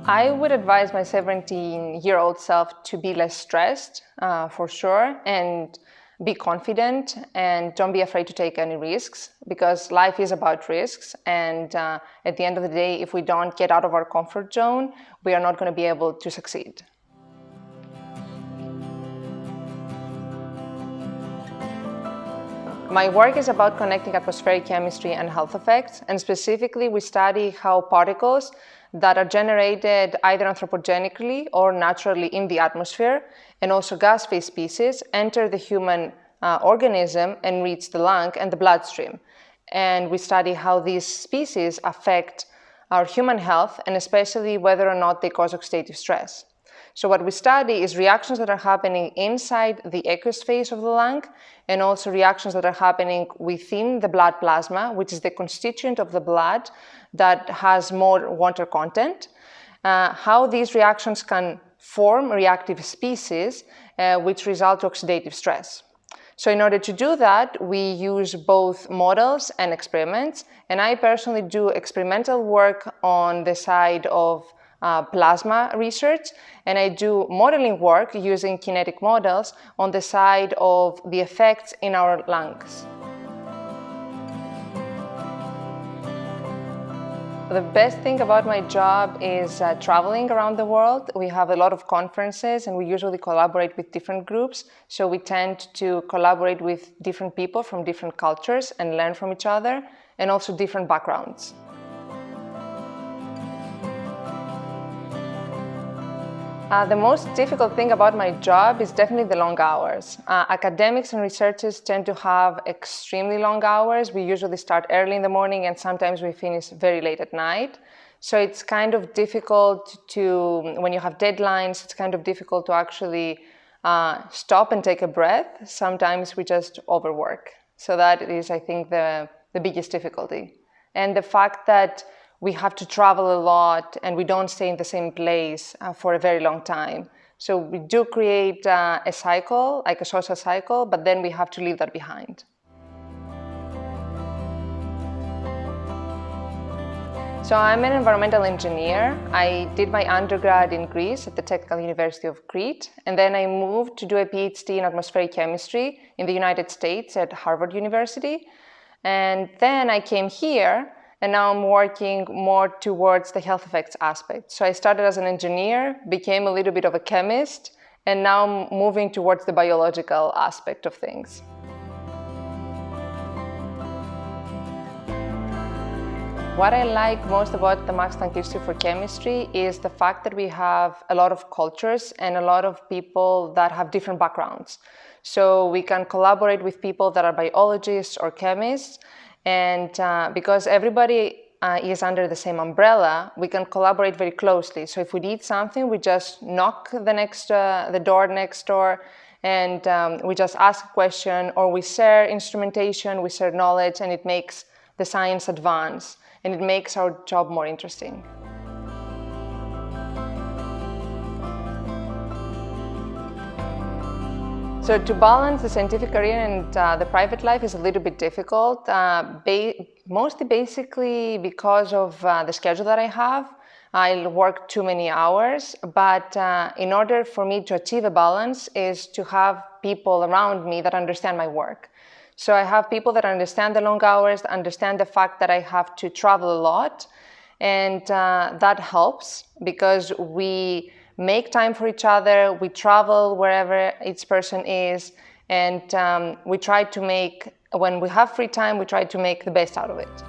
I would advise my 17-year-old self to be less stressed, for sure, and be confident and don't be afraid to take any risks, because life is about risks, and at the end of the day, if we don't get out of our comfort zone, we are not going to be able to succeed. My work is about connecting atmospheric chemistry and health effects, and specifically we study how particles that are generated either anthropogenically or naturally in the atmosphere, and also gas phase species, enter the human organism and reach the lung and the bloodstream. And we study how these species affect our human health, and especially whether or not they cause oxidative stress. So what we study is reactions that are happening inside the aqueous phase of the lung, and also reactions that are happening within the blood plasma, which is the constituent of the blood that has more water content, how these reactions can form reactive species which result to oxidative stress. So in order to do that, we use both models and experiments, and I personally do experimental work on the side of plasma research, and I do modeling work using kinetic models on the side of the effects in our lungs. The best thing about my job is traveling around the world. We have a lot of conferences and we usually collaborate with different groups, so we tend to collaborate with different people from different cultures and learn from each other, and also different backgrounds. The most difficult thing about my job is definitely the long hours. Academics and researchers tend to have extremely long hours. We usually start early in the morning and sometimes we finish very late at night. So it's kind of difficult to, when you have deadlines, it's kind of difficult to actually stop and take a breath. Sometimes we just overwork. So that is, I think, the biggest difficulty. And the fact that we have to travel a lot and we don't stay in the same place for a very long time. So we do create a cycle, like a social cycle, but then we have to leave that behind. So I'm an environmental engineer. I did my undergrad in Greece at the Technical University of Crete, and then I moved to do a PhD in atmospheric chemistry in the United States at Harvard University. And then I came here, and now I'm working more towards the health effects aspect. So I started as an engineer, became a little bit of a chemist, and now I'm moving towards the biological aspect of things. What I like most about the Max Planck Institute for Chemistry is the fact that we have a lot of cultures and a lot of people that have different backgrounds. So we can collaborate with people that are biologists or chemists, and because everybody is under the same umbrella, we can collaborate very closely. So if we need something, we just knock the door next door, and we just ask a question, or we share instrumentation, we share knowledge, and it makes the science advance, and it makes our job more interesting. So to balance the scientific career and the private life is a little bit difficult, mostly basically because of the schedule that I have. I work too many hours, but in order for me to achieve a balance is to have people around me that understand my work. So I have people that understand the long hours, understand the fact that I have to travel a lot, and that helps because we make time for each other, we travel wherever each person is, and we try to make, when we have free time, we try to make the best out of it.